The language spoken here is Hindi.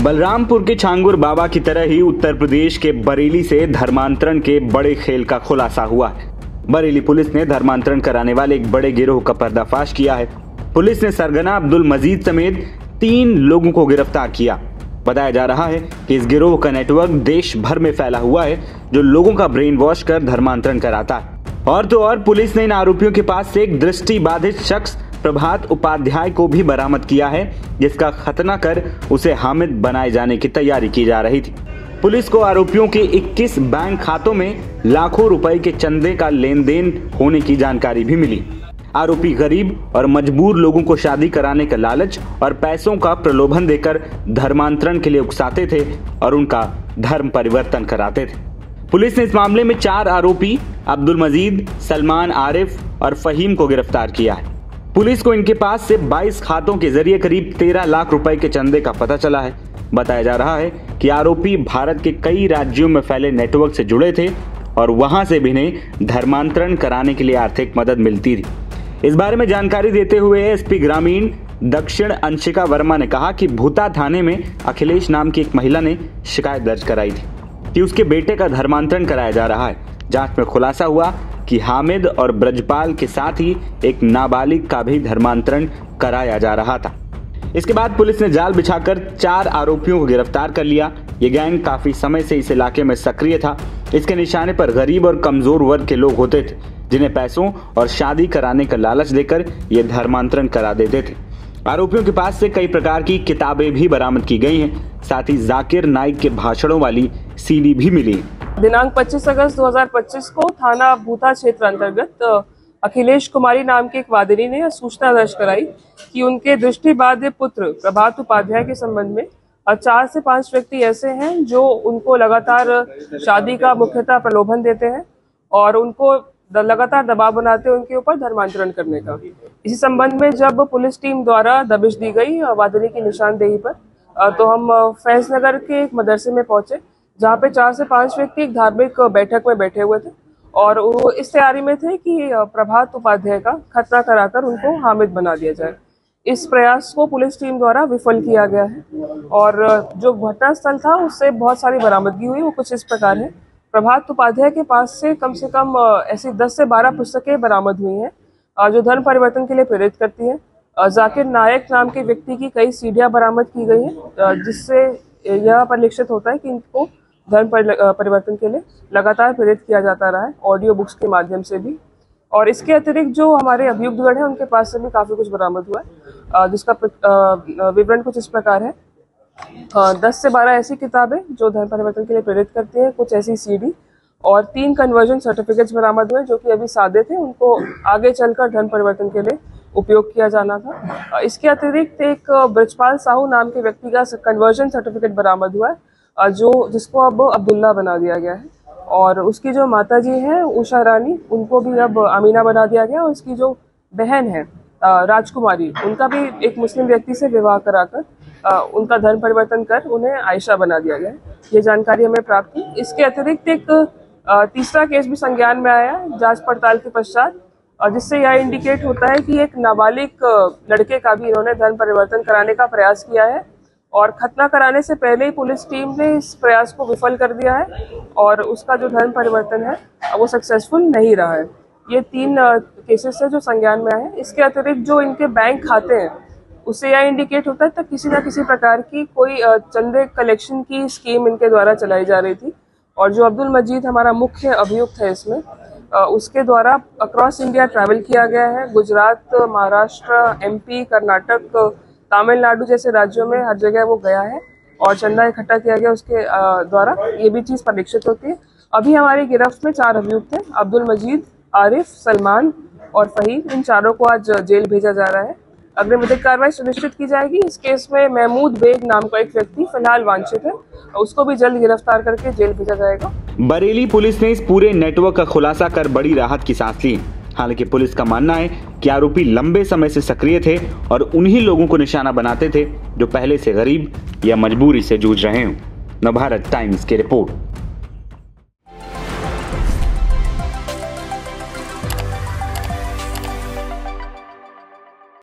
बलरामपुर के छांगुर बाबा की तरह ही उत्तर प्रदेश के बरेली से धर्मांतरण के बड़े खेल का खुलासा हुआ है। बरेली पुलिस ने धर्मांतरण कराने वाले एक बड़े गिरोह का पर्दाफाश किया है। पुलिस ने सरगना अब्दुल मजीद समेत 3 लोगों को गिरफ्तार किया। बताया जा रहा है कि इस गिरोह का नेटवर्क देश भर में फैला हुआ है, जो लोगों का ब्रेन वॉश कर धर्मांतरण कराता है। और तो और पुलिस ने इन आरोपियों के पास से एक दृष्टि बाधित शख्स प्रभात उपाध्याय को भी बरामद किया है, जिसका खतना कर उसे हामिद बनाए जाने की तैयारी की जा रही थी। पुलिस को आरोपियों के 21 बैंक खातों में लाखों रुपए के चंदे का लेन देन होने की जानकारी भी मिली। आरोपी गरीब और मजबूर लोगों को शादी कराने का लालच और पैसों का प्रलोभन देकर धर्मांतरण के लिए उकसाते थे और उनका धर्म परिवर्तन कराते थे। पुलिस ने इस मामले में 4 आरोपी अब्दुल मजीद, सलमान, आरिफ और फहीम को गिरफ्तार किया है। पुलिस को इनके पास से 22 खातों के जरिए करीब 13 लाख रुपए के चंदे का पता चला है। बताया जा रहा है कि आरोपी भारत के कई राज्यों में फैले नेटवर्क से जुड़े थे और वहां से भी इन्हें धर्मांतरण कराने के लिए आर्थिक मदद मिलती थी। इस बारे में जानकारी देते हुए एसपी ग्रामीण दक्षिण अंशिका वर्मा ने कहा कि भूता थाने में अखिलेश नाम की एक महिला ने शिकायत दर्ज कराई थी कि उसके बेटे का धर्मांतरण कराया जा रहा है। जांच में खुलासा हुआ कि हामिद और ब्रजपाल के साथ ही एक नाबालिग का भी धर्मांतरण कराया जा रहा था। इसके बाद पुलिस ने जाल बिछाकर 4 आरोपियों को गिरफ्तार कर लिया। ये गैंग काफी समय से इस इलाके में सक्रिय था। इसके निशाने पर गरीब और कमजोर वर्ग के लोग होते थे, जिन्हें पैसों और शादी कराने का लालच देकर ये धर्मांतरण करा देते थे। आरोपियों के पास से कई प्रकार की किताबें भी बरामद की गई हैं। साथ ही जाकिर नाइक के भाषणों वाली सीडी भी मिली। दिनांक 25 अगस्त 2025 को थाना भूता क्षेत्र अंतर्गत अखिलेश कुमारी नाम के एक वादिनी ने सूचना दर्ज कराई कि उनके दृष्टिबाधित पुत्र प्रभात उपाध्याय के संबंध में 4 से 5 व्यक्ति ऐसे हैं जो उनको लगातार शादी का मुख्यतः प्रलोभन देते हैं और उनको लगातार दबाव बनाते हैं उनके ऊपर धर्मांतरण करने का। इसी संबंध में जब पुलिस टीम द्वारा दबिश दी गई वादिनी की निशानदेही पर, तो हम फैज नगर के एक मदरसे में पहुंचे, जहाँ पे 4 से 5 व्यक्ति एक धार्मिक बैठक में बैठे हुए थे और वो इस तैयारी में थे कि प्रभात उपाध्याय का खतना कराकर उनको हामिद बना दिया जाए। इस प्रयास को पुलिस टीम द्वारा विफल किया गया है और जो घटनास्थल था उससे बहुत सारी बरामदगी हुई। वो कुछ इस प्रकार है। प्रभात उपाध्याय के पास से कम ऐसी 10 से 12 पुस्तकें बरामद हुई हैं जो धर्म परिवर्तन के लिए प्रेरित करती हैं। जाकिर नायक नाम के व्यक्ति की कई सीडियां बरामद की गई हैं, जिससे यह परिलक्षित होता है कि इनको धर्म परिवर्तन के लिए लगातार प्रेरित किया जाता रहा है, ऑडियो बुक्स के माध्यम से भी। और इसके अतिरिक्त जो हमारे अभियुक्तगण हैं उनके पास से भी काफी कुछ बरामद हुआ है, जिसका विवरण कुछ इस प्रकार है। 10 से 12 ऐसी किताबें जो धर्म परिवर्तन के लिए प्रेरित करती हैं, कुछ ऐसी सीडी और 3 कन्वर्जन सर्टिफिकेट्स बरामद हुए जो कि अभी सादे थे, उनको आगे चलकर धर्म परिवर्तन के लिए उपयोग किया जाना था। इसके अतिरिक्त एक ब्रजपाल साहू नाम के व्यक्ति का कन्वर्जन सर्टिफिकेट बरामद हुआ है, जिसको अब अब्दुल्ला बना दिया गया है। और उसकी जो माता जी है उषा रानी, उनको भी अब अमीना बना दिया गया। और उसकी जो बहन है राजकुमारी, उनका भी एक मुस्लिम व्यक्ति से विवाह कराकर उनका धर्म परिवर्तन कर उन्हें आयशा बना दिया गया है। ये जानकारी हमें प्राप्त हुई। इसके अतिरिक्त एक तीसरा केस भी संज्ञान में आया है जांच पड़ताल के पश्चात, जिससे यह इंडिकेट होता है कि एक नाबालिग लड़के का भी इन्होंने धर्म परिवर्तन कराने का प्रयास किया है और खतना कराने से पहले ही पुलिस टीम ने इस प्रयास को विफल कर दिया है और उसका जो धर्म परिवर्तन है वो सक्सेसफुल नहीं रहा है। ये 3 केसेस है जो संज्ञान में आए हैं। इसके अतिरिक्त जो इनके बैंक खाते हैं उससे यह इंडिकेट होता है कि किसी न किसी प्रकार की कोई चंदे कलेक्शन की स्कीम इनके द्वारा चलाई जा रही थी। और जो अब्दुल मजीद हमारा मुख्य अभियुक्त है इसमें, उसके द्वारा अक्रॉस इंडिया ट्रैवल किया गया है। गुजरात, महाराष्ट्र, MP, कर्नाटक, तमिलनाडु जैसे राज्यों में हर जगह वो गया है और चंदा इकट्ठा किया गया उसके द्वारा। ये भी चीज़ परिलक्षित होती है। अभी हमारी गिरफ्त में 4 अभियुक्त हैं, अब्दुल मजीद, आरिफ, सलमान और फहीम। इन चारों को आज जेल भेजा जा रहा है। अग्रिम विधिक कार्रवाई सुनिश्चित की जाएगी। इस केस में महमूद बेग नाम का एक व्यक्ति फिलहाल वांछित है, उसको भी जल्द गिरफ्तार करके जेल भेजा जाएगा। बरेली पुलिस ने इस पूरे नेटवर्क का खुलासा कर बड़ी राहत की सांस ली। हालांकि पुलिस का मानना है कि आरोपी लंबे समय से सक्रिय थे और उन्हीं लोगों को निशाना बनाते थे जो पहले से गरीब या मजबूरी से जूझ रहे हों। नवभारत टाइम्स की रिपोर्ट।